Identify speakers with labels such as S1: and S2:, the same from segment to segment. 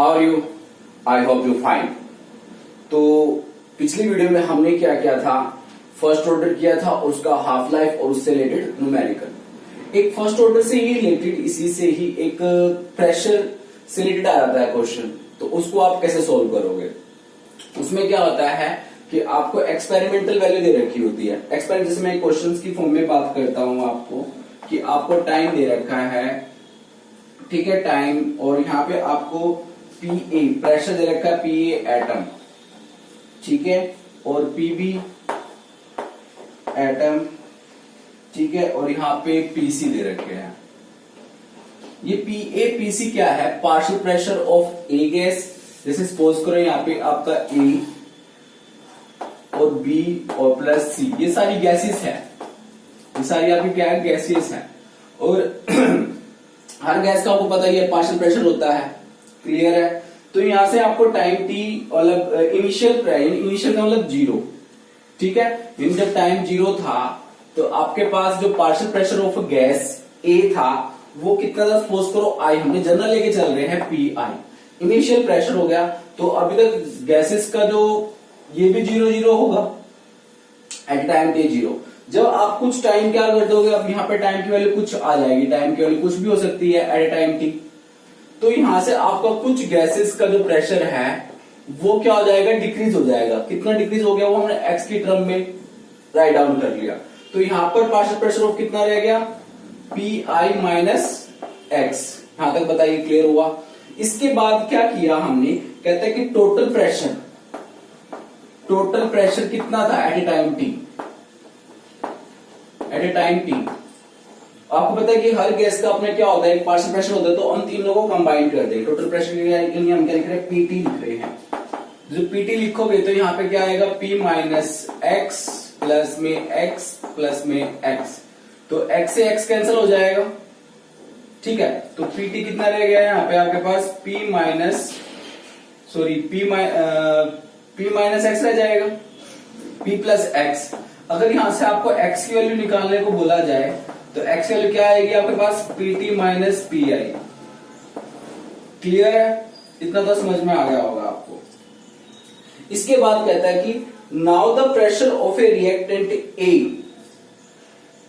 S1: How are you? I hope you fine. तो पिछली video में हमने क्या किया था, फर्स्ट ऑर्डर किया था और उसका हाफ लाइफ और उससे रिलेटेड न्यूमेरिकल। एक फर्स्ट ऑर्डर से ही रिलेटेड, इसी से ही एक प्रेशर से रिलेटेड आ जाता है क्वेश्चन, तो उसको आप कैसे सोल्व करोगे। उसमें क्या होता है कि आपको एक्सपेरिमेंटल वैल्यू दे रखी होती है। एक्सपेरिमेंट जैसे मैं क्वेश्चंस की फॉर्म में बात करता हूं आपको कि आपको टाइम दे रखा है, ठीक है, टाइम, और यहाँ पे आपको पीए प्रेशर दे रखा है, पीए एटम, ठीक है, और पीबी एटम, ठीक है, और यहाँ पे पीसी दे रखे हैं। ये पीए पीसी क्या है? Partial pressure of A gas. जैसे सपोज करो यहाँ पे आपका ए और बी और प्लस सी, ये सारी गैसेस है, ये सारी आपकी क्या है, गैसेस है। और हर गैस का आपको पता ही है पार्शियल प्रेशर होता है, क्लियर है। तो यहां से आपको टाइम टी मतलब इनिशियल का मतलब जीरो, ठीक है। जब टाइम जीरो था तो आपके पास जो पार्शियल प्रेशर ऑफ गैस ए था वो कितना था, सपोज करो आई, हमने जनरल लेके चल रहे हैं पी आई, इनिशियल प्रेशर हो गया। तो अभी तक गैसेस का जो ये भी जीरो जीरो होगा एट टाइम टी जीरो। जब आप कुछ टाइम क्या कर दोगे, अब यहाँ पे टाइम की वैल्यू कुछ आ जाएगी, टाइम की वैल्यू कुछ भी हो सकती है एट टाइम टी। तो यहां से आपका कुछ गैसेस का जो प्रेशर है वो क्या हो जाएगा, डिक्रीज हो जाएगा। कितना डिक्रीज हो गया वो हमने एक्स की टर्म में राइट डाउन कर लिया। तो यहां पर पार्शियल प्रेशर ऑफ कितना रह गया, पी आई माइनस एक्स। यहां तक बताइए, क्लियर हुआ। इसके बाद क्या किया हमने, कहते हैं कि टोटल प्रेशर कितना था at a time t, at a time t. आपको पता है कि हर गैस का अपने क्या होता है, एक पार्शियल प्रेशर होता है, तो उन तीनों को कंबाइन कर देंगे। टोटल प्रेशर के लिए हम क्या लिख रहे हैं, पीटी लिख रहे हैं। जो पीटी लिखोगे तो यहाँ पे क्या आएगा, पी माइनस एक्स प्लस में एक्स प्लस में एक्स। तो एक्स से एक्स कैंसिल हो जाएगा, ठीक है। तो पीटी कितना रह गया यहाँ पे आपके पास, पी माइनस एक्स रह जाएगा, पी प्लस एक्स। अगर यहां से आपको एक्स की वैल्यू निकालने को बोला जाए तो एक्स की वैल्यू क्या आएगी आपके पास, PT minus P I. Clear है, इतना तो समझ में आ गया होगा आपको। इसके बाद कहता है कि now the pressure of a reactant a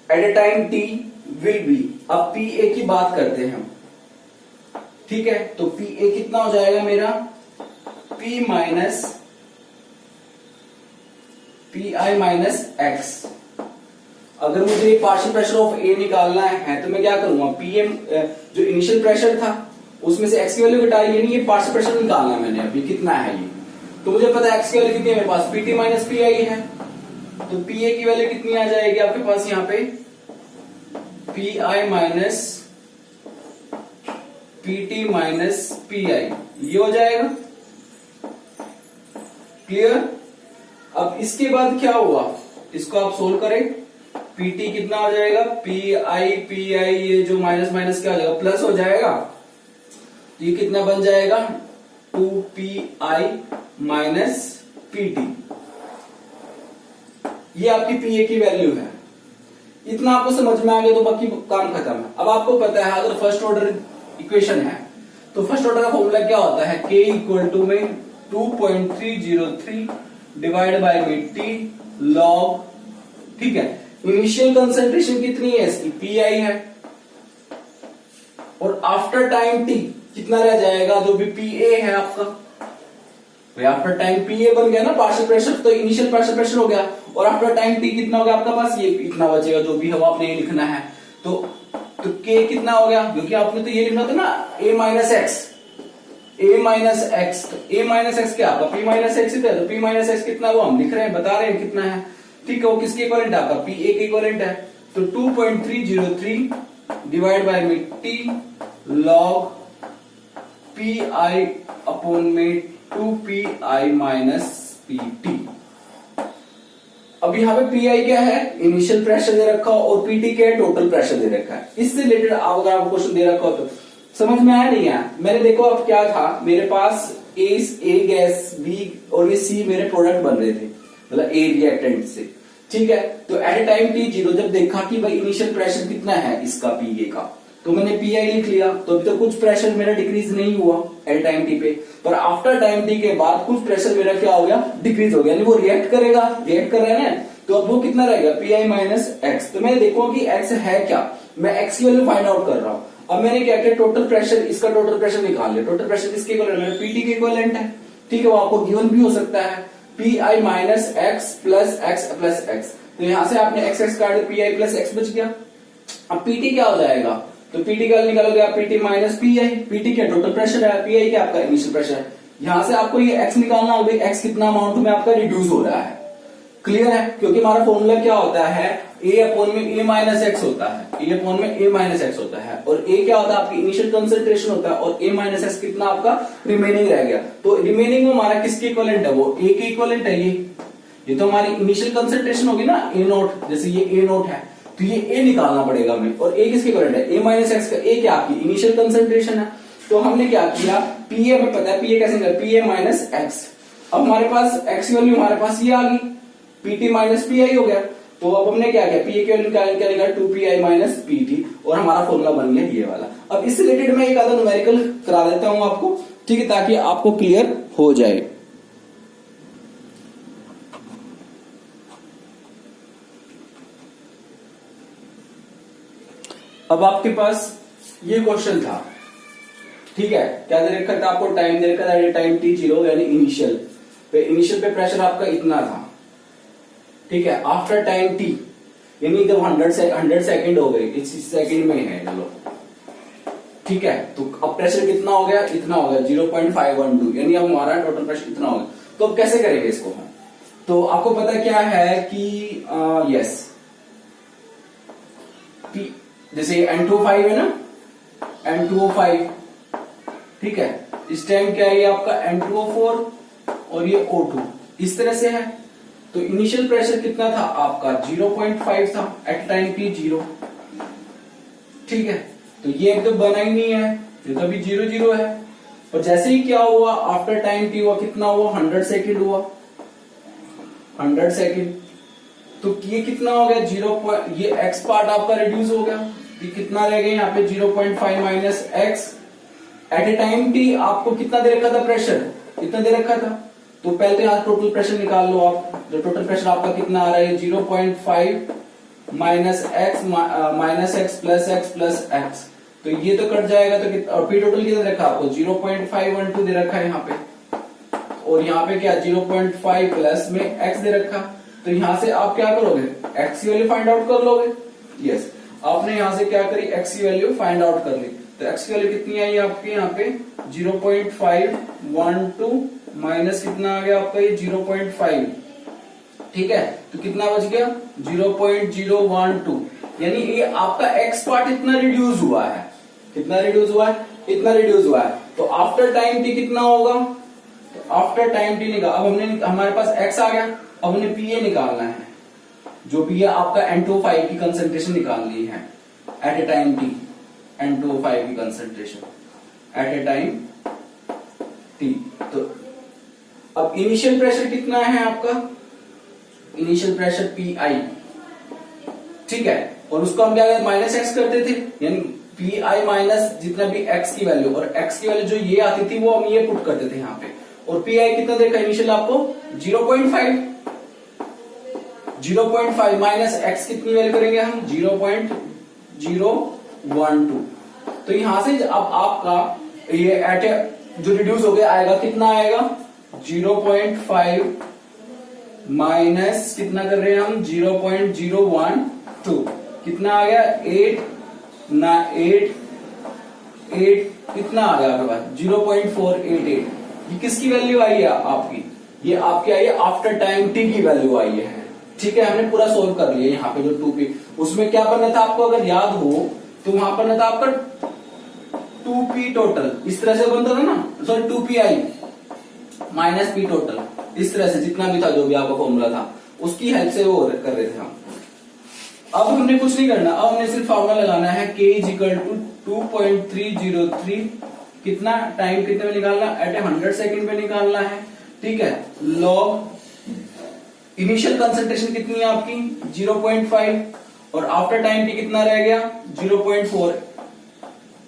S1: at a time t will be. अब पी ए की बात करते हैं हम, ठीक है। तो पी ए कितना हो जाएगा मेरा, पी माइनस पी आई माइनस एक्स। अगर मुझे पार्शियल प्रेशर ऑफ ए निकालना है तो मैं क्या करूंगा, पीएम जो इनिशियल प्रेशर था उसमें से एक्स की वैल्यू घटाई, यानी ये पार्शियल प्रेशर निकालना है मैंने अभी, कितना है ये। तो मुझे पता है एक्स की वैल्यू कितनी है मेरे पास, पीटी माइनस पी आई है। तो पी ए की वैल्यू कितनी आ जाएगी आपके पास यहाँ पे, P I minus PT minus P आई, ये हो जाएगा, क्लियर। अब इसके बाद क्या हुआ, इसको आप सोल्व करें। पीटी कितना हो जाएगा, पी आई, ये जो माइनस माइनस क्या हो जाएगा, प्लस हो जाएगा। तो ये कितना बन जाएगा, 2pI माइनस पीटी। ये आपकी पीए की वैल्यू है। इतना आपको समझ में आ गया तो बाकी काम खत्म है। अब आपको पता है अगर फर्स्ट ऑर्डर इक्वेशन है तो फर्स्ट ऑर्डर का फॉर्मूला क्या होता है, K इक्वल टू में 2.303 डिवाइड बाय में टी लॉग, ठीक है। इनिशियल कंसंट्रेशन कितनी है इसकी, पी आई है, और आफ्टर टाइम टी कितना रह जाएगा, जो भी पी ए है आपका, भाई आफ्टर टाइम पी ए बन गया ना पार्शियल प्रेशर, तो इनिशियल पार्शियल प्रेशर हो गया, और आफ्टर टाइम टी कितना हो गया आपका पास, ये इतना बचेगा जो भी हवा आपने ये लिखना है। तो के कितना हो गया, क्योंकि आपने तो ये लिखना था ना, ए माइनस एक्स, ए माइनस एक्स। तो ए माइनस एक्स क्या आपका, पी माइनस एक्स है। तो पी माइनस एक्स कितना वो हम लिख रहे हैं, बता रहे हैं कितना है, ठीक है। वो किसके इक्विवेलेंट है आपका, पी ए के इक्विवेलेंट है। तो 2.303 डिवाइड बाय में T log P I upon में 2pI माइनस पी टी। अब यहाँ पे पी आई क्या है, इनिशियल प्रेशर दे रखा हो, और पीटी क्या है, टोटल प्रेशर दे रखा है। इससे रिलेटेड अगर आपको क्वेश्चन दे रखा हो तो समझ में आया नहीं आया। मैंने देखो अब क्या था, मेरे पास ए गैस, बी और ये सी मेरे प्रोडक्ट बन रहे थे, मतलब ए रिएक्टेंट से, ठीक है। तो at a time t zero जब देखा कि भाई इनिशियल प्रेशर कितना है इसका पीए का, तो मैंने पी आई लिख लिया, तो अभी तो कुछ प्रेशर मेरा डिक्रीज नहीं हुआ एट टाइम टी पे, पर आफ्टर टाइम टी के बाद कुछ प्रेशर मेरा क्या हो गया, डिक्रीज हो गया, यानी वो रिएक्ट करेगा, रिएक्ट कर रहा है ना, तो अब वो कितना रहेगा, पी आई माइनस एक्स। तो मैं देखूंगा कि एक्स है क्या, मैं एक्स की वैल्यू फाइंड आउट कर रहा हूं। अब मैंने क्या किया, टोटल प्रेशर, इसका टोटल प्रेशर निकाल लिया। टोटल प्रेशर किसके इक्विवेलेंट है, पीटी के इक्विवेलेंट है, ठीक है, वो आपको गिवन भी हो सकता है, P I minus x plus x plus x. तो यहां से आपने एक्स एक्स काट, पी आई प्लस एक्स बच गया। अब पीटी क्या हो जाएगा, तो पीटी का निकालोगे आप, पीटी माइनस पी आई, पीटी क्या टोटल प्रेशर है, पी आई क्या आपका इनिशियल प्रेशर है। यहां से आपको ये एक्स निकालना होगा, एक्स कितना अमाउंट में आपका रिड्यूस हो रहा है, क्लियर है, क्योंकि हमारा फॉर्मूला क्या होता है, ए अपॉन में ए माइनस एक्स होता है, ए अपॉन में ए माइनस एक्स होता है, और ए क्या होता है आपकी इनिशियल कंसंट्रेशन होता है, और ए माइनस एक्स कितना आपका रिमेनिंग रह गया। तो रिमेनिंग में हमारा किसके इक्विवेलेंट है, वो ए के इक्विवेलेंट है, ये तो हमारी इनिशियल कंसंट्रेशन होगी ना, ए नोट, जैसे ये ए नोट है, तो ये ए निकालना पड़ेगा हमें, और ए किसके इक्विवेलेंट है, ए माइनस एक्स का, ए क्या आपकी इनिशियल कंसंट्रेशन है। तो हमने क्या किया, पी ए हमें पता है, पी ए कैसे निकाल, पी ए माइनस एक्स। अब हमारे पास एक्स की वैल्यू हमारे पास ये आ गई, पीटी माइनस पी आई हो गया। तो अब हमने क्या किया, पी ए की वैल्यू क्या निकाला, 2pi माइनस पीटी, और हमारा फॉर्मूला बन गया ये वाला। अब इससे रिलेटेड मैं एक आधा न्यूमेरिकल करा देता हूं आपको, ठीक है, ताकि आपको क्लियर हो जाए। अब आपके पास ये क्वेश्चन था, ठीक है, क्या दे रखा था आपको, टाइम दे रखा था, टाइम टी जीरो यानी इनिशियल पे प्रेशर आपका इतना था, ठीक है, आफ्टर टाइम टी यानी जब 100 सेकंड हो गए, इस सेकंड में है, चलो ठीक है, तो अब प्रेशर कितना हो गया, इतना हो गया 0.512, यानी अब हमारा टोटल प्रेशर इतना हो गया। तो अब कैसे करेंगे इसको हम, तो आपको पता क्या है कि यस, जैसे N25 है ना, N2O5, ठीक है, इस टाइम क्या है ये आपका N2O4 और ये O2, इस तरह से है। तो इनिशियल प्रेशर कितना था आपका 0.5 था एट टाइम t 0, ठीक है, तो ये एक तो बना ही नहीं है, ये तो अभी 0 है। और जैसे ही क्या हुआ, आफ्टर टाइम t हुआ, कितना हुआ, 100 सेकेंड हुआ, 100 सेकेंड, तो ये कितना हो गया 0. ये x पार्ट आपका रिड्यूस हो गया, ये कितना रह गया यहाँ पे 0.5 minus x. At a time t आपको कितना दे रखा था प्रेशर, कितना दे रखा था, तो पहले तो यहाँ टोटल प्रेशर निकाल लो आप, जो टोटल प्रेशर आपका कितना आ रहा है 0.5 माइनस एक्स प्लस एक्स, तो ये तो कट जाएगा, तो और पी टोटल कितना रखा आपको 0.512 दे रखा है यहाँ पे, और यहाँ पे क्या 0.5 प्लस में एक्स दे रखा। तो यहां से आप क्या करोगे, एक्स की वैल्यू फाइंड आउट कर लोगे, यस, आपने यहां से क्या करी, एक्स की वैल्यू फाइंड आउट कर ली। तो एक्स की वैल्यू कितनी आई आपके यहाँ पे 0.512 माइनस कितना आ गया आपका ये 0.5, ठीक है, तो कितना बच गया 0.012, यानी ये आपका एक्स पार्ट इतना रिड्यूस हुआ है, कितना रिड्यूस हुआ है, इतना रिड्यूस हुआ है। तो आफ्टर टाइम टी कितना होगा, तो आफ्टर टाइम टी निकाल, अब हमने हमारे पास एक्स आ गया, अब हमने पी ए निकालना है, जो पी ए आपका N2O5 की कंसंट्रेशन निकालनी है at a time t, N2O5 की concentration at a time t. तो अब इनिशियल प्रेशर कितना है आपका, इनिशियल प्रेशर पी आई, ठीक है, और उसको हम क्या माइनस एक्स करते थे, यानी पी आई माइनस जितना भी एक्स की वैल्यू, और एक्स की वैल्यू जो ये आती थी वो हम ये पुट करते थे यहाँ पे, और पी आई कितना देखा इनिशियल आपको 0.5 माइनस एक्स कितनी वैल्यू करेंगे हम 0.012। तो यहां से अब आपका ये एट जो रिड्यूस हो गया आएगा, कितना आएगा 0.5 माइनस कितना कर रहे हैं हम 0.012, कितना आ गया 8 कितना आ गया आपके पास 0.488। ये किसकी वैल्यू आई है आपकी, ये आपकी आई है आफ्टर टाइम टी की वैल्यू आई है, ठीक है, हमने पूरा सोल्व कर लिया। यहाँ पे जो 2p, उसमें क्या बनना था आपको अगर याद हो, तो वहां पर था आपका 2p टोटल, इस तरह से बनता था ना, sorry 2pi minus p total, इस तरह से जितना भी था, जो भी आपका फॉर्मूला था उसकी हेल्प से वो कर रहे थे हम। अब हमने कुछ नहीं करना, अब हमने सिर्फ फॉर्मूला लगाना है k इक्वल टू 2.303, कितना टाइम कितने में निकालना, एट 100 सेकेंड में निकालना है, ठीक है, लॉग इनिशियल कंसंट्रेशन कितनी है आपकी 0.5, और आफ्टर टाइम टी कितना रह गया 0.4,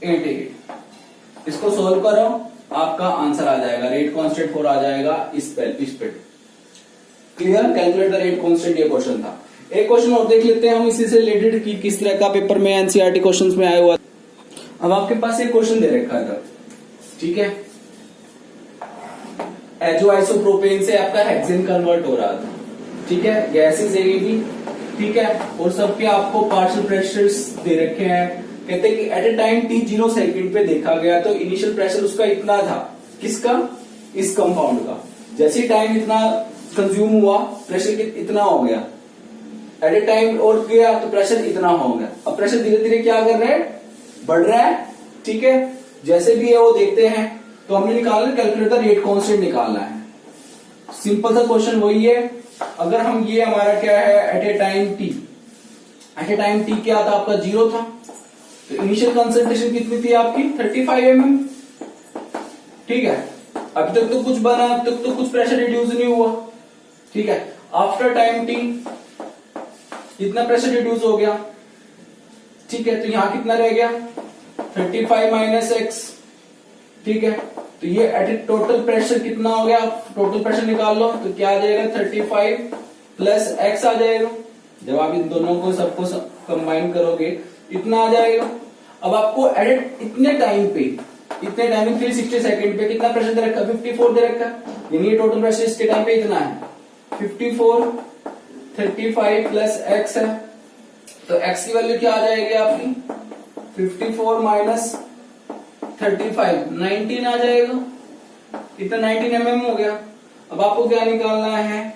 S1: 0.88। इसको सोल्व करो, आपका आंसर आ जाएगा, रेट कांस्टेंट 4 आ जाएगा इस पे। Clear? Calculate the rate constant, ये क्वेश्चन था। एक क्वेश्चन और देख लेते हैं हम इसी से रिलेटेड कि किस तरह का पेपर में एनसीईआरटी क्वेश्चंस में आया हुआ। अब आपके पास एक क्वेश्चन दे रखा है, ठीक है, एजो आइसोप्रोपेन से आपका हेक्सेन कन्वर्ट हो रहा था, ठीक है, गैसेस भी, ठीक है, और सबके आपको पार्शियल प्रेशर्स दे रखे हैं। कहते हैं कि at a time t 0 second पे देखा गया तो इनिशियल प्रेशर उसका इतना था, किसका? इस कंपाउंड का। जैसे ही टाइम इतना कंज्यूम हुआ, प्रेशर इतना हो गया, एट ए टाइम और गया तो प्रेशर इतना हो गया। अब प्रेशर धीरे धीरे क्या कर रहा है? बढ़ रहा है, ठीक है। जैसे भी है वो देखते हैं, तो हमने निकालना, कैलकुलेट द रेट कांस्टेंट निकालना है। सिंपल सा क्वेश्चन वही है। अगर हम, ये हमारा क्या है, at a time t, at a time t क्या था आपका? 0 था, तो इनिशियल कंसंट्रेशन कितनी थी आपकी? 35 mm, ठीक है। अभी तक तो कुछ बना, अब तक तो कुछ प्रेशर रिड्यूस नहीं हुआ, ठीक है। आफ्टर टाइम टी कितना प्रेशर रिड्यूस हो गया, ठीक है, तो यहां कितना रह गया? 35 माइनस एक्स, ठीक है। तो ये एट टोटल प्रेशर कितना हो गया? टोटल प्रेशर निकाल लो, तो क्या आ जाएगा? 35 प्लस एक्स आ जाएगा। जब आप इन दोनों को सबको कंबाइन करोगे इतना आ जाएगा। अब आपको एट इतने टाइम पे, 360 सेकंड पे कितना प्रेशर दे रखा? 54 दे रखा, यानी ये टोटल प्रेशर इसके टाइम पे इतना है 54, 35 प्लस एक्स है, तो एक्स की वैल्यू क्या आ जाएगी आपकी? 54 माइनस 35, 19 आ जाएगा। इतना 19 mm हो गया। अब आपको क्या निकालना है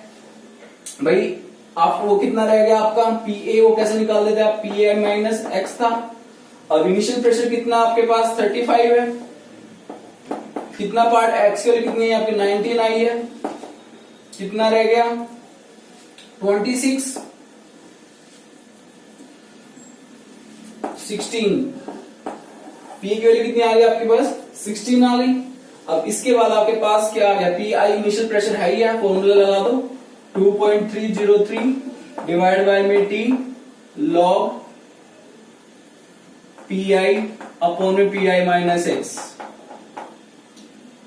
S1: भाई? आपको वो कितना रह गया आपका? पीए, वो कैसे निकाल देते हैं आप? पीए माइनस एक्स था। अब इनिशियल प्रेशर कितना आपके पास? 35 है। कितना पार्ट एक्स के लिए कितनी है आपकी? 19 आई है। कितना रह गया? 26, 16। पी की वैल्यू कितनी आ गई आपके पास? 16 आ गई। अब इसके बाद आपके पास क्या आ गया? पी आई इनिशियल प्रेशर है ही है, फॉर्मूला लगा दो, 2.303 डिवाइड बाय में T log P I upon में पी आई माइनस एक्स,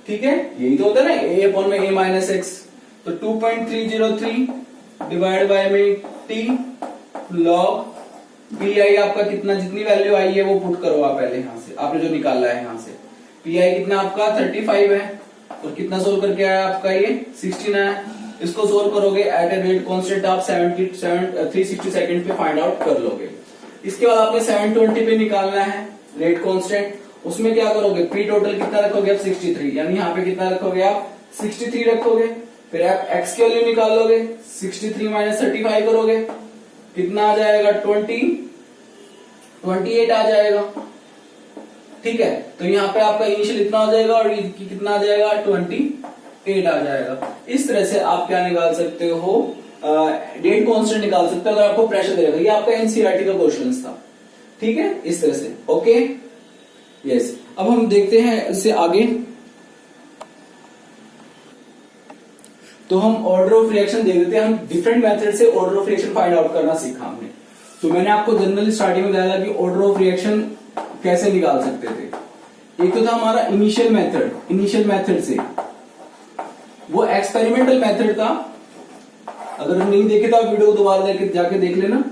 S1: ठीक है। यही तो होता है ना, ए अपॉन में ए माइनस एक्स। तो 2.303 डिवाइड बाय में टी लॉग पी आई आपका कितना, जितनी वैल्यू आई है वो पुट करो आप पहले यहां से, आपने जो निकाला है यहां से। पी आई कितना आपका? 35 है, और कितना सोल्व करके आया आपका? ये 16 है। इसको सोल्व करोगे एट ए रेट कांस्टेंट आप 360 सेकंड पे फाइंड आउट कर लोगे। इसके बाद आपने 720 पे निकालना है रेट कांस्टेंट। उसमें क्या करोगे? प्री टोटल कितना रखोगे आप? 63, यानी यहाँ पे कितना रखोगे आप? 63 रखोगे। फिर आप एक्स की वैल्यू निकाल लोगे, 63 माइनस 35 करोगे, कितना आ जाएगा? 28 आ जाएगा, ठीक है। तो यहाँ पे आपका इनिशियल इतना हो जाएगा और कितना आ जाएगा? 28 आ जाएगा। इस तरह से आप क्या निकाल सकते हो? रेट कांस्टेंट निकाल सकते हो अगर आपको प्रेशर दे रखा है। ये आपका एनसीईआरटी का क्वेश्चन था, ठीक है, इस तरह से। Okay, yes. अब हम देखते हैं इससे आगे। तो हम ऑर्डर ऑफ रिएक्शन देख देते हैं। हम डिफरेंट मेथड से order of reaction find out करना सीखा हमने। तो मैंने आपको जनरली स्टार्टिंग में बताया था कि ऑर्डर ऑफ रिएक्शन कैसे निकाल सकते थे। एक तो था हमारा इनिशियल मेथड से, वो एक्सपेरिमेंटल मेथड था। अगर नहीं देखे तो आप वीडियो को दोबारा जाके देख लेना।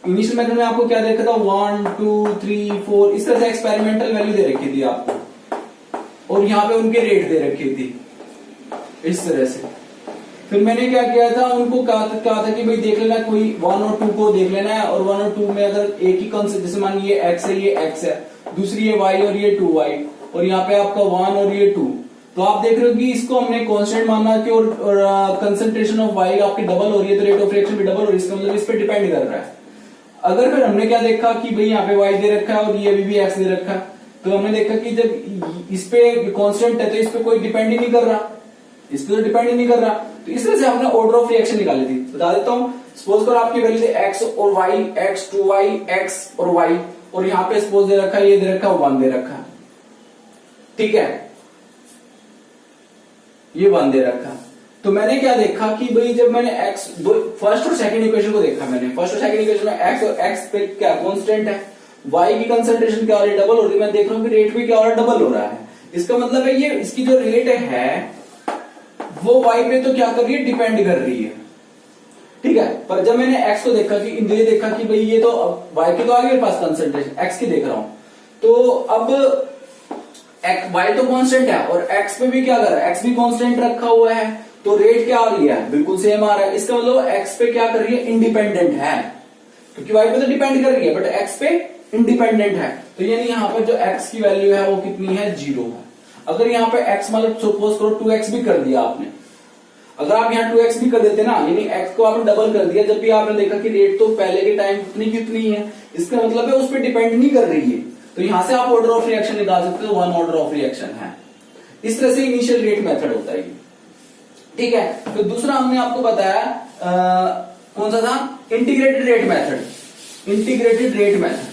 S1: इनिशियल मेथड में आपको क्या देखा था? 1 2 3 4 इस तरह से एक्सपेरिमेंटल वैल्यू दे रखी थी आपको, और यहाँ पे उनके रेट दे रखी थी इस तरह से। फिर मैंने क्या किया था, उनको कहा था कि भाई देख लेना, कोई 1 और 2 को देख लेना है, और 1 और 2 में अगर एक ही कॉन्सेप्ट, जैसे मान ये x है, ये x है, दूसरी ये y और ये 2y, और यहाँ पे आपका 1 और ये 2, तो आप देख रहे हो कि इसको हमने कांस्टेंट माना कि और कंसंट्रेशन ऑफ y आपकी डबल हो रही है, तो रेट ऑफ रिएक्शन भी डबल हो रही है, इसका मतलब इस पे डिपेंड कर रहा है। अगर फिर हमने क्या देखा कि भाई यहाँ पे y दे रखा है और ये भी x दे रखा है, तो हमने देखा कि जब इस पे कांस्टेंट है तो इस पे कोई डिपेंड ही नहीं कर रहा, इस पे तो डिपेंड ही नहीं कर रहा। तो इस तरह से हमने ऑर्डर ऑफ रिएक्शन निकाली थी। बता देता हूं, सपोज करो आपकी वैल्यू थी x और y, x 2y, x और y, और यहाँ पे सपोज दे रखा है, ये दे रखा है, 1 दे रखा है, ठीक है, ये 1 दे रखा है। तो मैंने क्या देखा कि भाई जब मैंने फर्स्ट और सेकंड इक्वेशन को देखा, मैंने फर्स्ट और सेकंड इक्वेशन में x और x पे क्या कांस्टेंट है, वाई की कंसंट्रेशन क्या हो रही है, डबल हो रही है। मैं देख रहा हूँ कि रेट भी क्या हो रहा है, डबल हो रहा है। इसका मतलब है ये इसकी जो रेट है वो वाई पे तो क्या कर रही है, डिपेंड कर रही है, ठीक है। पर जब मैंने एक्स को देखा कि ये देखा कि भाई ये तो वाई की तो आ गई मेरे पास कंसंट्रेशन, एक्स की देख रहा हूं, तो अब वाई तो कांस्टेंट है और एक्स पे भी क्या कर रहा है, एक्स भी कांस्टेंट रखा हुआ है, तो रेट क्या आ रही है, बिल्कुल सेम आ रहा है। इसका मतलब एक्स पे क्या कर रही है, इंडिपेंडेंट है, क्योंकि वाई पे तो डिपेंड कर रही है बट एक्स पे इंडिपेंडेंट है। तो यानी यहाँ पर जो एक्स की वैल्यू है वो कितनी है, 0 है। अगर यहाँ पे एक्स मतलब सपोज करो 2x भी कर दिया आपने, अगर आप यहाँ 2x भी कर देते ना, यानी x को आपने डबल कर दिया, जब भी आपने देखा कि रेट तो पहले के टाइम कितनी कितनी है, इसका मतलब है उस पर डिपेंड नहीं कर रही है, तो यहां से आप ऑर्डर ऑफ रिएक्शन निकाल सकते हो, 1 ऑर्डर ऑफ रिएक्शन है। इस तरह से इनिशियल रेट मेथड होता है ये, ठीक है। तो दूसरा हमने आपको बताया कौन सा था, integrated rate method. Integrated rate method,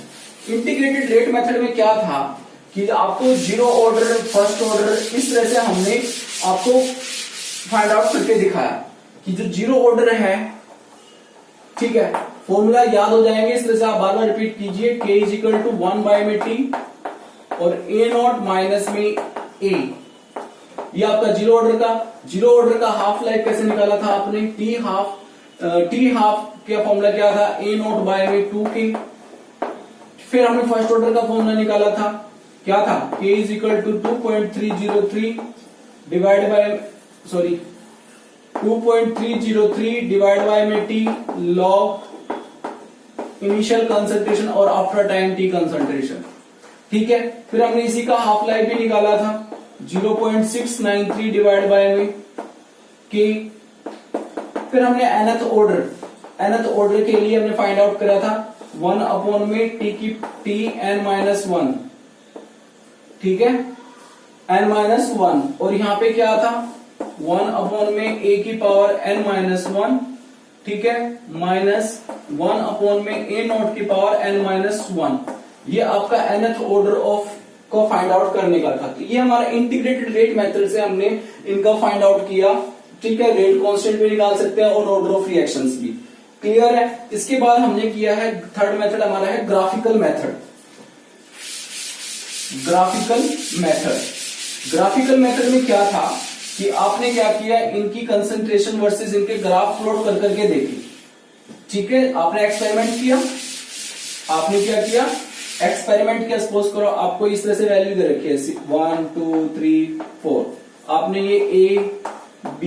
S1: integrated rate method में क्या था कि आपको जीरो ऑर्डर, फर्स्ट ऑर्डर, इस तरह से हमने आपको फाइंड आउट करके दिखाया कि जो जीरो ऑर्डर है, ठीक है, फॉर्मूला याद हो जाएंगे, इस तरह से आप बार बार रिपीट कीजिए, k is equal to 1 by में t और a नॉट माइनस में a। ये आपका जीरो ऑर्डर का हाफ लाइफ कैसे निकाला था आपने, t हाफ का फॉर्मूला क्या था, a नॉट बाय में 2k। फिर हमने फर्स्ट ऑर्डर का फॉर्मूला निकाला था, क्या था, k is equal to 2.303 divide by 2.303 divide by में t लॉग इनिशियल कंसंट्रेशन और आफ्टर टाइम t कंसंट्रेशन, ठीक है। फिर हमने इसी का हाफ लाइफ भी निकाला था, 0.693 डिवाइड बाय में k। फिर हमने nth ऑर्डर के लिए हमने फाइंड आउट करा था 1 अपॉन में t n माइनस 1, ठीक है, n माइनस 1, और यहां पे क्या था 1 अपॉन में a की पावर n माइनस 1, ठीक है, माइनस 1 अपॉन में a नॉट की पावर n माइनस 1। ये आपका nth ऑर्डर ऑफ को फाइंड आउट करने का था। तो ये हमारा इंटीग्रेटेड रेट मेथड से हमने इनका फाइंड आउट किया, ठीक है। रेट कांस्टेंट भी निकाल सकते हैं और ऑर्डर ऑफ रिएक्शंस भी, क्लियर है। इसके बाद हमने किया है थर्ड मेथड हमारा है ग्राफिकल मेथड। ग्राफिकल मेथड में क्या था कि आपने क्या किया, इनकी कंसंट्रेशन वर्सेस इनके ग्राफ प्लॉट कर करके देखी, ठीक है। आपने एक्सपेरिमेंट किया, आपने क्या किया, एक्सपेरिमेंट किया। सपोज करो आपको इस तरह से वैल्यू दे रखी है 1 2 3 4, आपने ये a b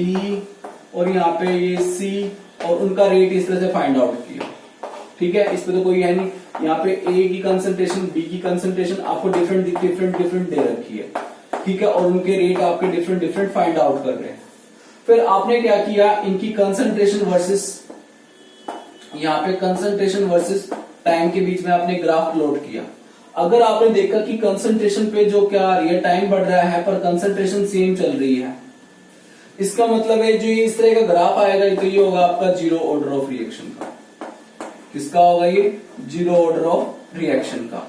S1: और यहाँ पे ये c और उनका रेट इस तरह से फाइंड आउट किया, ठीक है। इस पे तो कोई है नहीं, यहाँ पे a की कंसंट्रेशन, b की कंसंट्रेशन आपको डिफरेंट दे रखी है, ठीक है, और उनके रेट आपके डिफरेंट फाइंड आउट कर रहे हैं। फिर आपने क्या किया, इनकी कंसंट्रेशन वर्सेस, यहाँ पे कंसंट्रेशन वर्सेस टाइम के बीच में आपने ग्राफ प्लॉट किया। अगर आपने देखा कि कंसंट्रेशन पे जो क्या आ रही है, टाइम बढ़ रहा है पर कंसंट्रेशन सेम चल रही है, इसका मतलब है जो ये इस तरह का ग्राफ आएगा तो ये होगा आपका जीरो ऑर्डर ऑफ रिएक्शन का। किसका होगा ये, जीरो ऑर्डर ऑफ रिएक्शन का।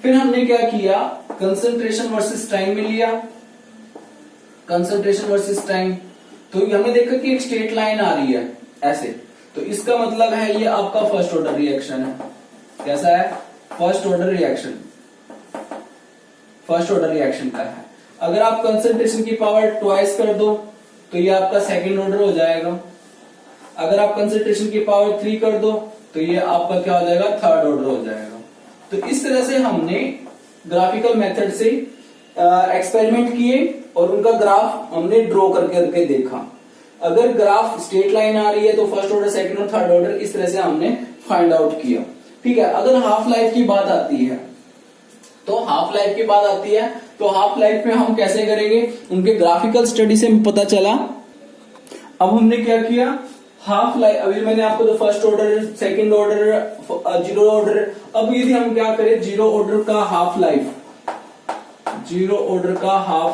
S1: फिर हमने क्या किया, कंसंट्रेशन वर्सेस टाइम में लिया, कंसंट्रेशन वर्सेस टाइम, तो हमने देखा कि एक स्ट्रेट लाइन आ रही है ऐसे, तो इसका मतलब है ये आपका फर्स्ट ऑर्डर रिएक्शन है। कैसा है, फर्स्ट ऑर्डर रिएक्शन का है। अगर आप कंसंट्रेशन की पावर ट्वाइस कर दो तो ये आपका सेकंड ऑर्डर हो जाएगा। अगर आप कंसंट्रेशन की पावर 3 कर दो तो ये आपका क्या हो जाएगा, थर्ड ऑर्डर हो जाएगा। तो इस तरह से हमने ग्राफिकल मेथड से एक्सपेरिमेंट किए और उनका ग्राफ हमने ड्रॉ करके देखा। अगर ग्राफ स्ट्रेट लाइन आ रही है तो फर्स्ट ऑर्डर, सेकंड और थर्ड ऑर्डर, इस तरह से हमने फाइंड आउट किया, ठीक है। अगर हाफ लाइफ की बात आती है तो हाफ लाइफ में हम कैसे करेंगे, उनके ग्राफिकल स्टडी से पता चला। अब हमने क्या किया, हाफ लाइफ, अभी मैंने आपको जो first order, second order, zero order, अब यदि हम क्या करें, जीरो ऑर्डर का हाफ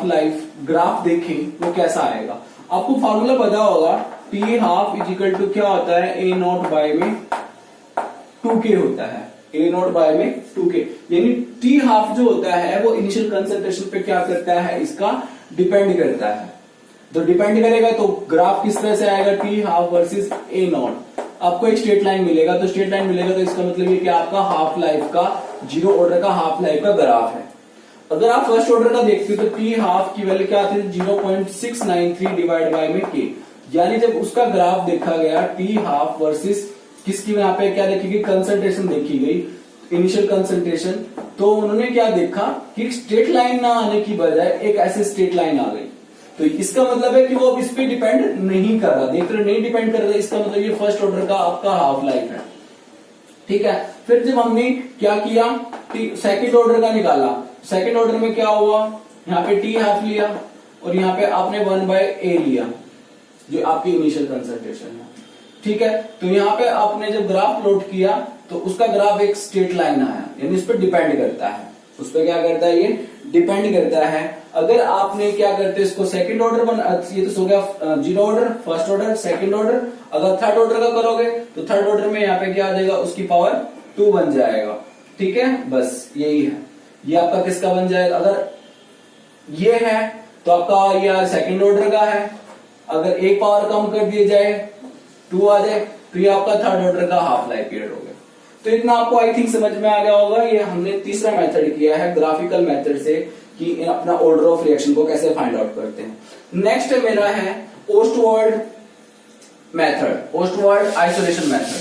S1: लाइफ ग्राफ देखें वो कैसा आएगा। आपको फॉर्मूला पता होगा, t half is equal to क्या होता है, ए नॉट बाय में 2k होता है, ए नॉट बाय में 2k, यानी टी हाफ जो होता है वो इनिशियल कंसंट्रेशन पे क्या करता है, इसका डिपेंड करता है। तो डिपेंड करेगा तो ग्राफ किस तरह से आएगा, T half versus A not. आपको एक स्ट्रेट लाइन मिलेगा, तो स्ट्रेट लाइन मिलेगा तो इसका मतलब ये कि आपका हाफ लाइफ का जीरो ऑर्डर का हाफ लाइफ का ग्राफ है। अगर आप फर्स्ट ऑर्डर का देखते हो तो टी हाफ की वैल्यू क्या आती है 0.693 डिवाइड बाय में के, यानी जब उसका ग्राफ देखा गया टी हाफ वर्सेस किसकी यहाँ पे क्या देखी गई, कंसंट्रेशन देखी गई, इनिशियल कंसंट्रेशन, तो उन्होंने क्या देखा कि स्ट्रेट लाइन ना आने की बजाय एक ऐसे स्ट्रेट लाइन आ गई। तो इसका मतलब है कि वो अब इस पे डिपेंड नहीं कर रहा, देख रहे नहीं डिपेंड कर रहा, इसका मतलब ये फर्स्ट ऑर्डर का आपका हाफ लाइफ है। ठीक है, फिर जब हमने क्या किया, सेकंड ऑर्डर का निकाला, सेकंड ऑर्डर में क्या हुआ, यहाँ पे टी हाफ लिया और यहाँ पे आपने 1/a लिया जो आपकी इनिशियल कंसंट्रेशन है। ठीक है, तो यहाँ पे आपने जब ग्राफ प्लॉट किया तो उसका ग्राफ एक स्ट्रेट लाइन आया, यानी इस पर डिपेंड करता है, उस पर क्या करता है, ये डिपेंड करता है। अगर आपने क्या करते इसको सेकंड ऑर्डर ये तो हो गया zero order, first order, second order, अगर थर्ड ऑर्डर का करोगे तो थर्ड ऑर्डर में यहाँ पे क्या आ जाएगा, उसकी पावर 2 बन जाएगा। ठीक है, बस यही है, ये आपका किसका बन जाएगा, अगर ये है तो आपका ये सेकंड ऑर्डर का है, अगर एक पावर कम कर दिए जाए 2 आ जाए तो ये आपका थर्ड ऑर्डर का हाफ लाइफ पीरियड हो गया। तो इतना आपको आई थिंक समझ में आ गया होगा। ये हमने तीसरा मेथड किया है ग्राफिकल मेथड से कि अपना ऑर्डर ऑफ रिएक्शन को कैसे फाइंड आउट करते हैं। नेक्स्ट मेरा है Ostwald method, Ostwald isolation method,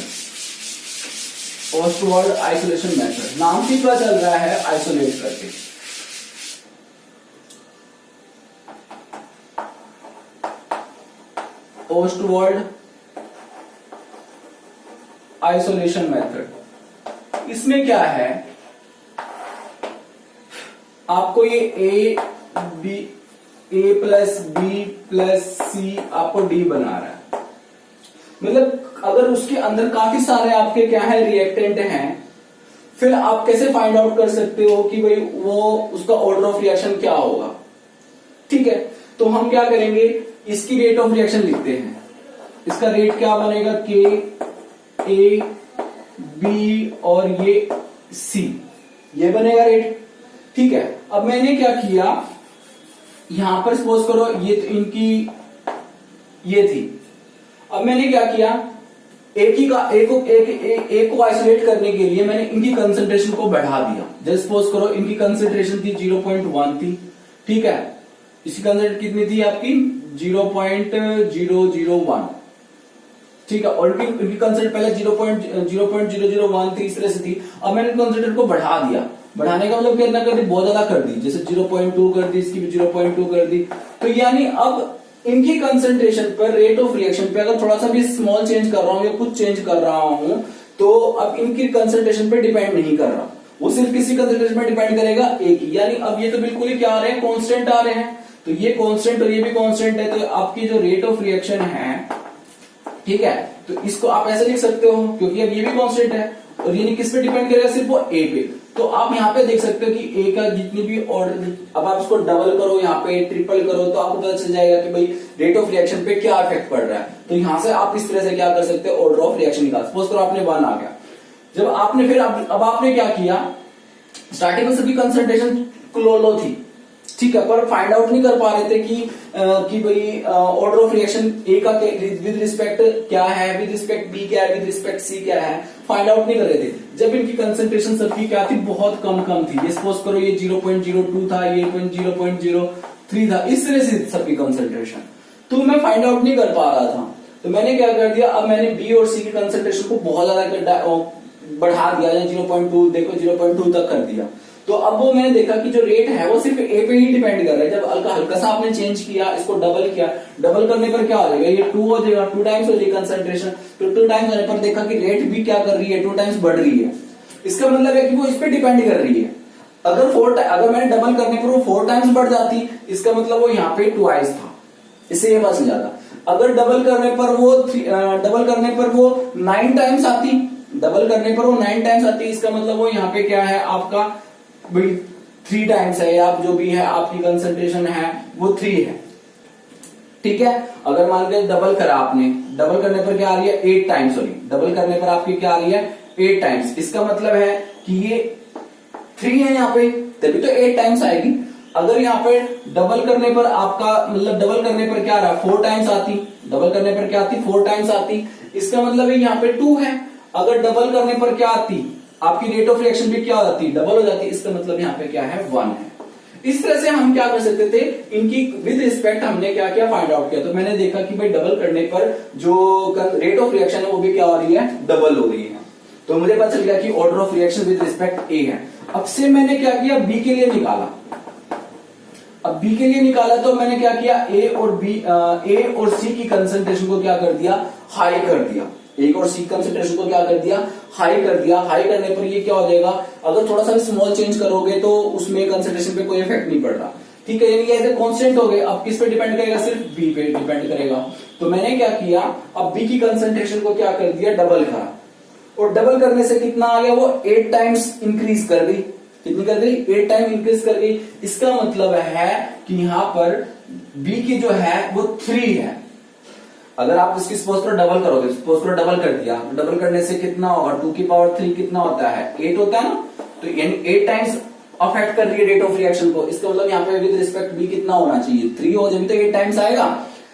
S1: Ostwald isolation method, नाम से पता चल रहा है आइसोलेट करके। ओस्टवर्ड आइसोलेशन मेथड, इसमें क्या है, आपको ये ए प्लस बी प्लस सी आपको डी बना रहा है, मतलब अगर उसके अंदर काफी सारे आपके क्या है रिएक्टेंट हैं, फिर आप कैसे फाइंड आउट कर सकते हो कि भाई वो उसका ऑर्डर ऑफ रिएक्शन क्या होगा। ठीक है, तो हम क्या करेंगे, इसकी रेट ऑफ रिएक्शन लिखते हैं, इसका रेट क्या बनेगा, के ए बी और ये सी, ये बनेगा रेट। ठीक है, अब मैंने क्या किया, यहां पर सपोज करो ये तो इनकी ये थी, अब मैंने क्या किया, एक को आइसोलेट करने के लिए मैंने इनकी कंसंट्रेशन को बढ़ा दिया। जैसे सपोज करो इनकी कंसंट्रेशन थी 0.1 थी, ठीक है, इसकी कंसंट्रेशन कितनी थी आपकी 0.001, ठीक है, और इनकी कंसंट्रेशन पहले 0.001 थी, इस तरह से थी। अब मैंने कंसंट्रेशन को बढ़ा दिया, बढ़ाने का मतलब कितना कर दी, बहुत ज्यादा कर दी, जैसे 0.2 कर दी, इसकी भी 0.2 कर दी। तो यानी अब इनकी कंसंट्रेशन पर रेट ऑफ रिएक्शन पे अगर थोड़ा सा भी स्मॉल चेंज कर रहा हूं या कुछ चेंज कर रहा हूं तो अब इनकी कंसंट्रेशन पे डिपेंड नहीं कर रहा, वो सिर्फ किसी कंसंट्रेशन पे डिपेंड करेगा, एक ही। यानी अब ये तो बिल्कुल ही क्या आ रहे हैं, कांस्टेंट आ रहे हैं, तो ये कांस्टेंट और ये भी कांस्टेंट है, तो आपकी जो रेट ऑफ रिएक्शन है, ठीक है, तो इसको आप ऐसे लिख सकते हो क्योंकि अब ये भी कांस्टेंट है और ये किस पे डिपेंड करेगा, सिर्फ वो ए पे। तो आप यहाँ पे देख सकते हो कि ए का जितनी भी ऑर्डर, अब आप इसको डबल करो, यहाँ पे ट्रिपल करो, तो आपको पता चल जाएगा कि भाई रेट ऑफ रिएक्शन पे क्या इफेक्ट पड़ रहा है। तो यहाँ से आप इस तरह से क्या कर सकते हो, ऑर्डर ऑफ रिएक्शन निकाल। सपोज करो आपने 1 आ गया, जब आपने फिर अब आपने क्या किया, स्टार्टिंग में सभी कंसंट्रेशन लो थी, ठीक है, पर फाइंड आउट नहीं कर पा रहे थे कि भाई ऑर्डर ऑफ रिएक्शन ए का विद रिस्पेक्ट क्या है, विद रिस्पेक्ट बी क्या है, विद रिस्पेक्ट सी क्या है, फाइंड आउट नहीं कर रहे थे। जब इनकी कंसंट्रेशन सबकी क्या थी, बहुत कम थी, ये सपोज करो ये 0.02 था, ये 0.03 था, इस तरह से सबकी कंसंट्रेशन, तो मैं फाइंड आउट नहीं कर पा रहा था। तो मैंने क्या कर दिया, अब मैंने बी और सी की कंसंट्रेशन को बहुत ज्यादा बढ़ा दिया, 0.2 देखो 0.2 तक कर दिया। तो अब वो मैंने देखा कि जो रेट है वो सिर्फ ए पे ही डिपेंड कर रहा है। जब हल्का सा आपने चेंज किया, इसको डबल किया, डबल करने पर क्या हो जाएगा, ये 2 हो जाएगा, 2 टाइम्स हो जाएगी कंसंट्रेशन। तो 2 टाइम्स होने पर देखा कि रेट भी क्या कर रही है, 2 टाइम्स बढ़ रही है। इसका मतलब है कि वो इस पे डिपेंड कर रही है। अगर मैंने डबल करने पर वो 4 टाइम्स बढ़ जाती, इसका मतलब वो यहाँ पे ट्वाइस था, इससे ये बात समझ आता। अगर डबल करने पर वो 9 टाइम्स आती, डबल करने पर वो 9 टाइम्स आती, इसका मतलब वो यहाँ पे क्या है आपका 3 टाइम्स है, या जो भी है आपकी कंसंट्रेशन है वो 3 है, ठीक है। अगर मान के डबल करा आपने, डबल करने पर क्या आ रही है 8 टाइम्स, सॉरी डबल करने पर आपकी क्या आ रही है 8 टाइम्स, इसका मतलब है कि ये 3 है यहाँ पे, तभी तो 8 टाइम्स आएगी। अगर यहाँ पे डबल करने पर आपका मतलब डबल करने पर क्या आ रहा है 4 टाइम्स आती, डबल करने पर क्या आती 4 टाइम्स आती, इसका मतलब है यहाँ पे 2 है। अगर डबल करने पर क्या आती आपकी रेट ऑफ रिएक्शन भी क्या हो जाती है, डबल हो जाती है। इसका मतलब यहाँ पे क्या है, 1 है। इस तरह से हम क्या कर सकते थे, इनकी विद रिस्पेक्ट हमने क्या किया, फाइंड आउट किया। तो मैंने देखा कि भाई डबल करने पर जो रेट ऑफ रिएक्शन है वो भी क्या हो रही है, डबल हो रही है। तो मुझे पता चल गया कि order of reaction with respect A है। अब से मैंने क्या किया, बी के लिए निकाला। अब बी के लिए निकाला तो मैंने क्या किया, ए और सी की कंसंट्रेशन को क्या कर दिया, हाई कर दिया। ए और सी कंसंट्रेशन को क्या कर दिया, हाई कर दिया। हाई करने पर ये क्या हो जाएगा, अगर थोड़ा सा भी स्मॉल चेंज करोगे तो उसमें कंसंट्रेशन पे कोई इफेक्ट नहीं पड़ रहा, ठीक है। यानी कि कांस्टेंट हो गए। अब किस पे डिपेंड करेगा, सिर्फ बी पे डिपेंड करेगा। तो मैंने क्या किया, अब बी की कंसंट्रेशन को क्या कर दिया, डबल करा। और डबल करने से कितना आ गया, वो 8 टाइम्स इंक्रीज कर गई। कितनी कर गई, 8 टाइम इंक्रीज कर गई। इसका मतलब है कि यहां पर बी की जो है वो 3 है। अगर आप इसकी सपोज करो डबल करोगे, सपोज करो डबल कर दिया, डबल करने से कितना होगा, 2 की पावर 3 कितना होता है, 8 होता है ना। तो यानी 8 टाइम्स अफेक्ट कर रही है रेट ऑफ रिएक्शन को। इसका मतलब यहाँ पे विद रिस्पेक्ट बी कितना होना चाहिए, 3 हो, जब तक 8 टाइम्स आएगा।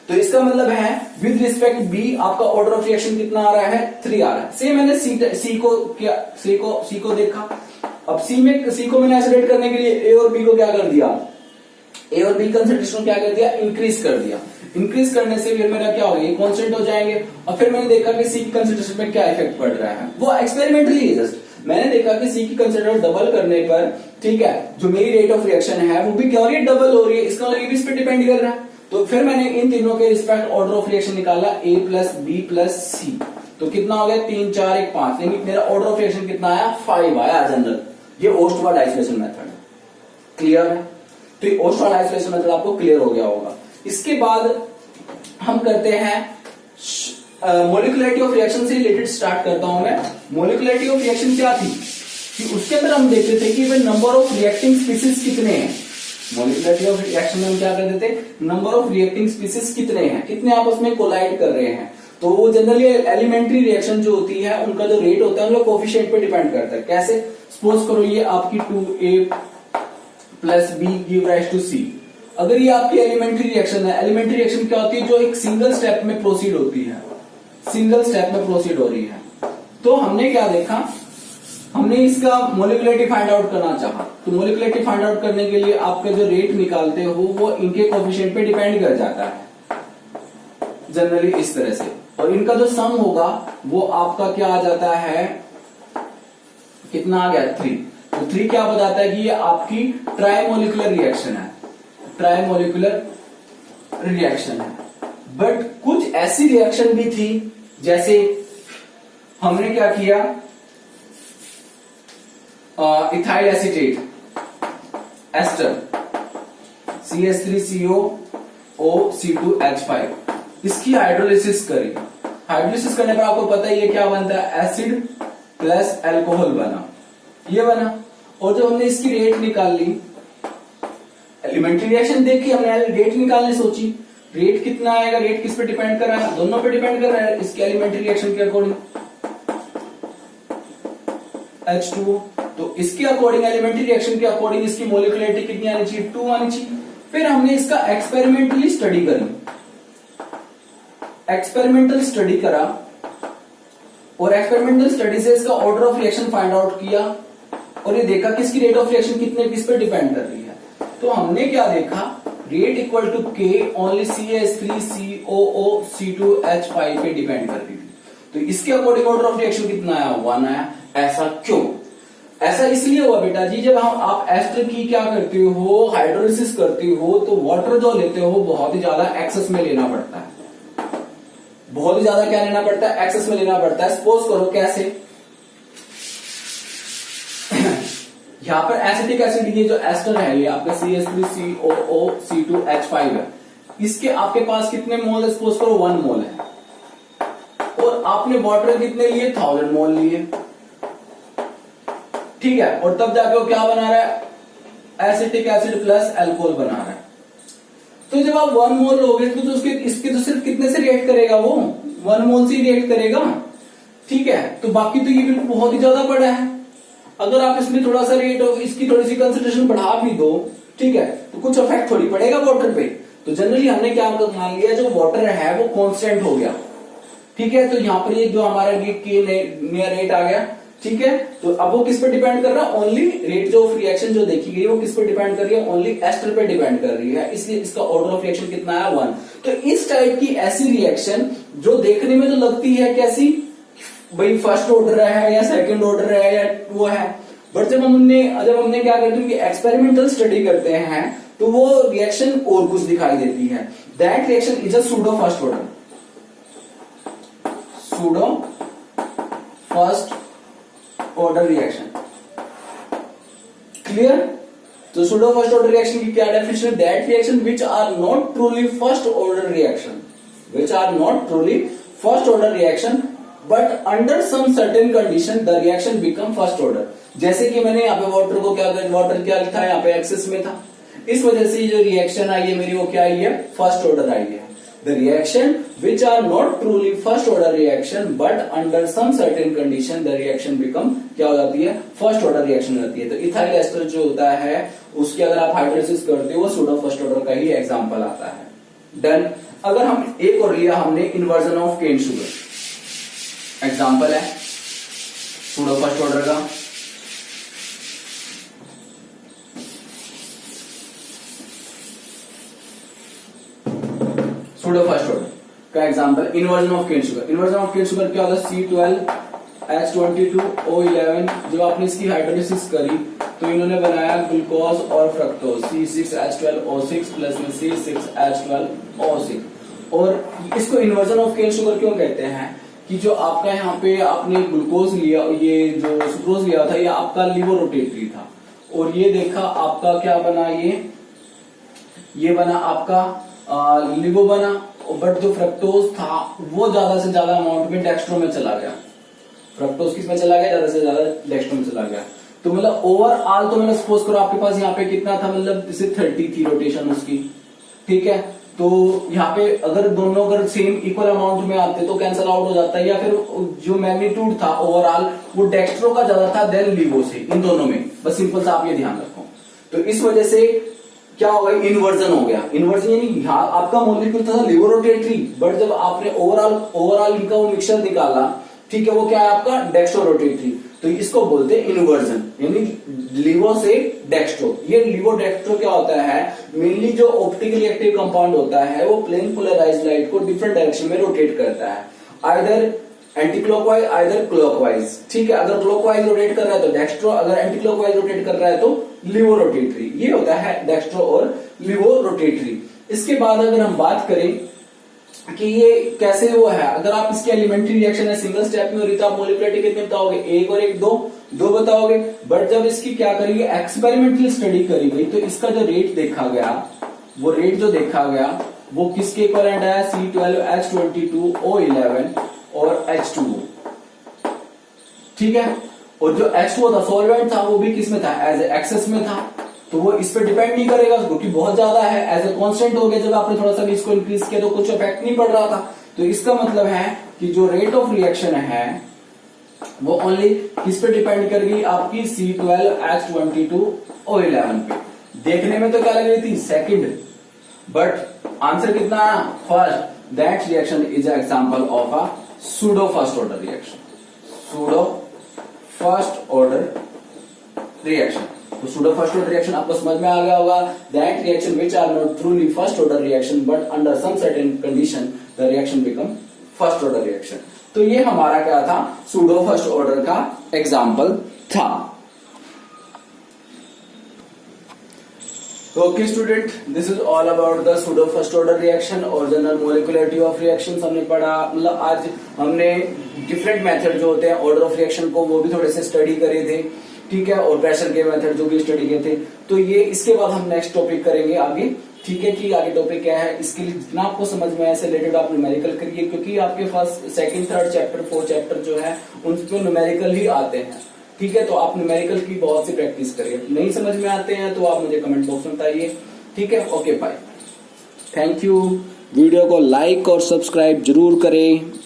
S1: तो इसका मतलब है विद रिस्पेक्ट बी आपका ऑर्डर ऑफ रिएक्शन कितना आ रहा है, 3 आ रहा है। सेम मैंने सी को देखा। अब सी को मैंने आइसोलेट करने के लिए ए और बी को क्या कर दिया, ए और बी कंसंट्रेशन क्या कर दिया, इंक्रीज कर दिया। इंक्रीज करने से फिर मेरा क्या हो गया, ये कांस्टेंट हो जाएंगे। और फिर मैंने देखा कि सी की कंसंट्रेशन पे क्या इफेक्ट पड़ रहा है, वो एक्सपेरिमेंटली है जस्ट। मैंने देखा कि सी की कंसंट्रेशन डबल करने पर, ठीक है, जो मेरी रेट ऑफ रिएक्शन है वो भी क्या हो रही है, डबल हो रही है। इसका मतलब इस पे डिपेंड कर रहा है। तो फिर मैंने इन तीनों के रिस्पेक्ट ऑर्डर ऑफ रिएक्शन निकाला, ए प्लस बी प्लस सी। तो कितना हो गया, 3 4 1 5, यानी मेरा ऑर्डर ऑफ रिएक्शन कितना आया, 5 आया जनरल। ये ओस्टवार्ड आइसोलेशन मेथड है, क्लियर है। तो ये ओस्टवार्ड आइसोलेशन मेथड आपको क्लियर हो गया होगा। इसके बाद हम करते हैं मोलिकुलरिटी ऑफ रिएक्शन से रिलेटेड स्टार्ट करता हूं मैं। मोलिकुलरिटी ऑफ रिएक्शन क्या थी कि उसके अंदर हम देखते थे कि नंबर ऑफ रिएक्टिंग स्पीसीज कितने हैं। मोलिकुलरिटी ऑफ रिएक्शन में हम क्या करते थे, नंबर ऑफ रिएक्टिंग स्पीसीज कितने हैं, कितने आपस में कोलाइड कर रहे हैं। तो वो जनरली एलिमेंट्री रिएक्शन जो होती है उनका जो रेट होता है वो कोफिशिएंट पे डिपेंड करता है। कैसे, सपोज करो ये आपकी 2a plus B give rise to C. अगर ये आपकी एलिमेंट्री रिएक्शन है, एलिमेंट्री रिएक्शन क्या होती है, जो एक सिंगल स्टेप में प्रोसीड होती है, सिंगल स्टेप में प्रोसीड हो रही है। तो हमने क्या देखा, हमने इसका मोलिकुलरिटी फाइंड आउट करना चाहा। तो मोलिकुलरिटी फाइंड आउट करने के लिए आपका जो रेट निकालते हो वो इनके कोफिशिएंट पे डिपेंड कर जाता है जनरली इस तरह से। और इनका जो सम होगा वो आपका क्या आ जाता है, कितना आ गया, 3। तो 3 क्या बताता है कि ये आपकी ट्राइमोलिकुलर रिएक्शन है, ट्राइमोलिकुलर रिएक्शन है। बट कुछ ऐसी रिएक्शन भी थी, जैसे हमने क्या किया, इथाइल एसीटेट एस्टर CH3COO(C2H5), इसकी हाइड्रोलिसिस करी। हाइड्रोलिसिस करने पर आपको पता है ये क्या बनता है, एसिड प्लस अल्कोहल बना, ये बना। और जब हमने इसकी रेट निकाल ली, एलिमेंट्री रिएक्शन देख के हमने रेट निकालने सोची, रेट कितना आएगा, रेट किस पे डिपेंड कर रहा है, दोनों पे डिपेंड कर रहा है इसकी एलिमेंट्री रिएक्शन के अकॉर्डिंग, H2O। तो इसके अकॉर्डिंग, एलिमेंट्री रिएक्शन के अकॉर्डिंग इसकी मोलिकुलरिटी कितनी आनी चाहिए, 2 आनी चाहिए। फिर हमने इसका एक्सपेरिमेंटली स्टडी करी, एक्सपेरिमेंटल स्टडी करा और एक्सपेरिमेंटल स्टडी से इसका order of reaction find out किया और ये देखा कि इसकी रेट ऑफ रिएक्शन कितने किस पे डिपेंड कर रही है। तो हमने क्या देखा, rate equal to K only CH3COO(C2H5) पे डिपेंड कर रही थी। तो इसके अकॉर्डिंग ऑर्डर ऑफ रिएक्शन कितना आया, 1 आया। ऐसा क्यों, ऐसा इसलिए हुआ बेटा जी, जब आप एस्टर की क्या करते हो, हाइड्रोलिसिस करते हो, तो वाटर जो लेते हो बहुत ही ज्यादा एक्सेस में लेना पड़ता है, बहुत ही ज्यादा क्या लेना पड़ता है, एक्सेस में लेना पड़ता है। सपोज करो कैसे, यहां पर एसिटिक एसिड ये जो एस्टर है, ये आपका CH3COO(C2H5) है, इसके आपके पास कितने मोल है, सपोज करो 1 मोल है, और आपने वाटर कितने लिए, 1000 मोल लिए, ठीक है। और तब जाके वो क्या बना रहा है, एसिटिक एसिड प्लस अल्कोहल बना रहा है। तो जब आप 1 मोल लोगे तो इसके तो सिर्फ कितने से रिएक्ट करेगा, वो 1 मोल से रिएक्ट करेगा, ठीक है। तो बाकी तो ये बिल्कुल बहुत ही ज्यादा बड़ा है। अगर आप इसमें थोड़ा सा रेट और इसकी थोड़ी सी कंसंट्रेशन बढ़ा भी दो, ठीक है, तो कुछ इफेक्ट थोड़ी पड़ेगा वाटर पे। तो जनरली हमने क्या मान लिया, जो वाटर है वो कांस्टेंट हो गया, ठीक है। तो यहाँ पर ये जो हमारा के नियर रेट आ गया, ठीक है। तो अब वो किस पर डिपेंड कर रहा है, ओनली रेट ऑफ रिएक्शन जो देखी गई वो किस पर डिपेंड कर रही है, ओनली एस्टर पे डिपेंड कर रही है, इसलिए इसका ऑर्डर ऑफ रिएक्शन कितना है 1। तो इस टाइप की ऐसी रिएक्शन जो देखने में तो लगती है कैसी, भाई फर्स्ट ऑर्डर है या सेकंड ऑर्डर है या वो है, बट जब हमने क्या करते हैं कि एक्सपेरिमेंटल स्टडी करते हैं तो वो रिएक्शन और कुछ दिखाई देती है। That reaction is a pseudo first order, pseudo first order reaction. Clear. तो सूडो फर्स्ट ऑर्डर रिएक्शन की क्या डेफिनेशन है, that reaction which are not truly first order reaction, which are not truly first order reaction but under some certain condition the reaction become first order. जैसे कि मैंने यहाँ पे water क्या लिखा है, यहाँ पे एक्सेस में था, इस वजह से जो रिएक्शन आई है मेरी वो क्या आई है, फर्स्ट ऑर्डर आई है। The reaction which are not truly first order reaction but under some certain condition the reaction become क्या हो जाती है, फर्स्ट ऑर्डर रिएक्शन हो जाती है। तो इथाइल एस्टर जो होता है उसके अगर आप हाइड्रोलिसिस करते हो वो सूडो फर्स्ट ऑर्डर का ही एग्जांपल आता है। डन। अगर हम एक और लिया हमने inversion of cane sugar, example है सूडो फर्स्ट ऑर्डर का। सूडो फर्स्ट ऑर्डर का example inversion of cane sugar. Inversion of cane sugar क्या होता है, C12H22O11। जब आपने इसकी हाइड्रोलिसिस करी तो इन्होंने बनाया ग्लूकोज और फ्रक्टोज, C6H12O6 प्लस में C6H12O6। और इसको इन्वर्जन ऑफ केन शुगर क्यों कहते हैं कि जो आपका यहाँ पे आपने ग्लूकोज लिया, ये जो सुक्रोज लिया था ये आपका लिवो रोटेटरी था, और ये देखा आपका क्या बना, ये बना आपका लिवो बना, बट जो फ्रक्टोज था वो ज्यादा से ज्यादा अमाउंट में डेक्स्ट्रो में चला गया। फ्रक्टोज किस में चला गया, ज्यादा से ज्यादा डेक्स्ट्रो में चला गया। तो मतलब ओवरऑल तो मैंने सपोज करो आपके पास यहाँ पे कितना था, मतलब जैसे 30 थी रोटेशन उसकी, ठीक है। तो यहाँ पे अगर दोनों अगर सेम इक्वल अमाउंट में आते तो कैंसल आउट हो जाता है, या फिर जो मैग्नीट्यूड था ओवरऑल वो डेक्स्ट्रो का ज्यादा था देन लिवो से, इन दोनों में। बस सिंपल सा आप ये ध्यान रखो। तो इस वजह से क्या हो गया, इन्वर्जन हो गया। इन्वर्जन यानी यहाँ आपका मॉलिक्यूल था लिवो रोटेटरी, बट जब आपने ओवरऑल इनका वो मिक्सचर निकाला, ठीक है, वो क्या है आपका डेक्स्ट्रो रोटेटरी। तो इसको बोलते हैं इन्वर्जन, यानी लिवो से डेक्स्ट्रो। ये लिवो डेक्स्ट्रो क्या होता है, मेनली जो ऑप्टिकली एक्टिव कंपाउंड होता है वो प्लेन पोलराइज्ड लाइट को डिफरेंट डायरेक्शन में रोटेट करता है, either anti clockwise either clockwise, ठीक है। अगर क्लॉकवाइज रोटेट कर रहा है तो डेक्स्ट्रो, अगर एंटी क्लॉकवाइज रोटेट कर रहा है तो लिवो रोटेटरी। ये होता है डेक्स्ट्रो और लिवो रोटेटरी। इसके बाद अगर हम बात करें कि ये कैसे वो है, अगर आप इसकी एलिमेंट्री रिएक्शन है सिंगल स्टेप में हो रही तो आप मोलिकुलरिटी कितने बताओगे, 1 और 1 2 बताओगे। बट जब इसकी क्या करेंगे, एक्सपेरिमेंटल स्टडी करी गई तो इसका जो रेट देखा गया, वो रेट जो देखा गया वो किसके इक्विवेलेंट है, C12H22O11 और H2O, ठीक है। और जो H2O था सॉल्वेंट था वो भी किस में था, एज एक्सेस में था, तो वो इस पे डिपेंड नहीं करेगा क्योंकि बहुत ज्यादा है, एज ए कांस्टेंट हो गया। जब आपने थोड़ा सा भी इसको इंक्रीज किया तो कुछ इफेक्ट नहीं पड़ रहा था। तो इसका मतलब है कि जो रेट ऑफ रिएक्शन है वो ओनली किस पे डिपेंड करेगी, आपकी C12H22O11 पे। देखने में तो क्या लग रही थी, सेकंड, बट आंसर कितना आया, first. That reaction is an example of a pseudo first order reaction, pseudo first order reaction. तो सूडो फर्स्ट ऑर्डर रिएक्शन आपको समझ में आ गया होगा, that reaction which are not truly first order reaction but under some certain condition the reaction become first order reaction. तो ये हमारा क्या था, सूडो फर्स्ट ऑर्डर का एग्जांपल था। Okay student, this is all about the pseudo first order reaction और general molecularity of reactions हमने पढ़ा। मतलब आज हमने डिफरेंट मेथड जो होते हैं ऑर्डर ऑफ रिएक्शन को वो भी थोड़े से स्टडी करे थे, ठीक है, और प्रेशर के मेथड जो भी स्टडी किए थे। तो ये इसके बाद हम नेक्स्ट टॉपिक करेंगे आगे, ठीक है, कि आगे टॉपिक क्या है। इसके लिए जितना आपको समझ में आए रिलेटेड आप न्यूमेरिकल करिए, क्योंकि आपके first second third chapter 4 chapter जो है उनपे न्यूमेरिकल ही आते हैं, ठीक है। तो आप न्यूमेरिकल की बहुत सी प्रैक्टिस करिए। नहीं समझ में आते हैं तो आप मुझे कमेंट बॉक्स में बताइए, ठीक है। Okay bye, thank you. Video को लाइक और सब्सक्राइब जरूर करें।